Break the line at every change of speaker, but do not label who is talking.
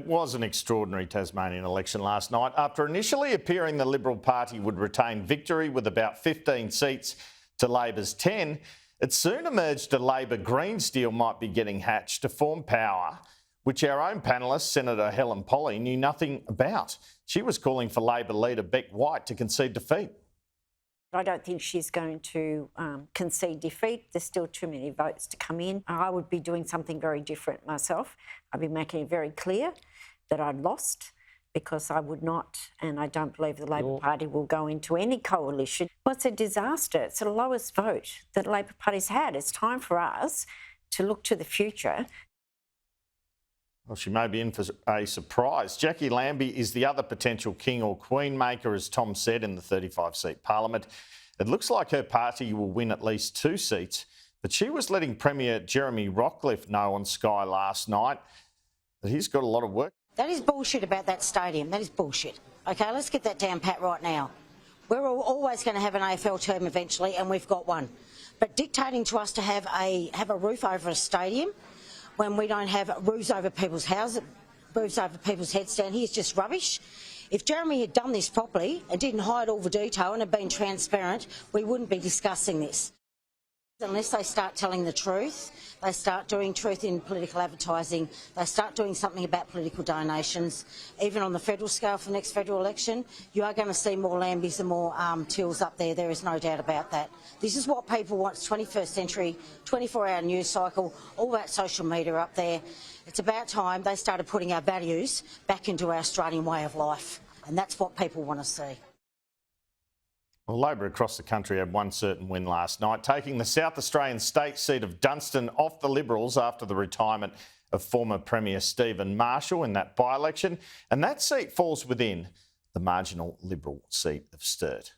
It was an extraordinary Tasmanian election last night. After initially appearing the Liberal Party would retain victory with about 15 seats to Labor's 10, it soon emerged a Labor-Greens deal might be getting hatched to form power, which our own panellist, Senator Helen Polley, knew nothing about. She was calling for Labor leader Beck White to concede defeat.
I don't think she's going to concede defeat. There's still too many votes to come in. I would be doing something very different myself. I'd be making it very clear that I'd lost, because I would not, and I don't believe the Labor Party will go into any coalition. Well, it's a disaster. It's the lowest vote that the Labor Party's had. It's time for us to look to the future.
Well, she may be in for a surprise. Jacqui Lambie is the other potential king or queen maker, as Tom said, in the 35-seat parliament. It looks like her party will win at least 2 seats, but she was letting Premier Jeremy Rockliff know on Sky last night that he's got a lot of work.
That is bullshit about that stadium. That is bullshit. OK, let's get that down pat right now. We're always going to have an AFL team eventually, and we've got one. But dictating to us to have a roof over a stadium when we don't have roofs over people's houses, roofs over people's heads down here is just rubbish. If Jeremy had done this properly and didn't hide all the detail and had been transparent, we wouldn't be discussing this. Unless they start telling the truth, they start doing truth in political advertising, they start doing something about political donations, even on the federal scale for the next federal election, you are going to see more Lambies and more Tills up there. There is no doubt about that. This is what people want. It's 21st century, 24-hour news cycle, all that social media up there. It's about time they started putting our values back into our Australian way of life, and that's what people want to see.
Well, Labor across the country had one certain win last night, taking the South Australian state seat of Dunstan off the Liberals after the retirement of former Premier Stephen Marshall in that by-election, and that seat falls within the marginal Liberal seat of Sturt.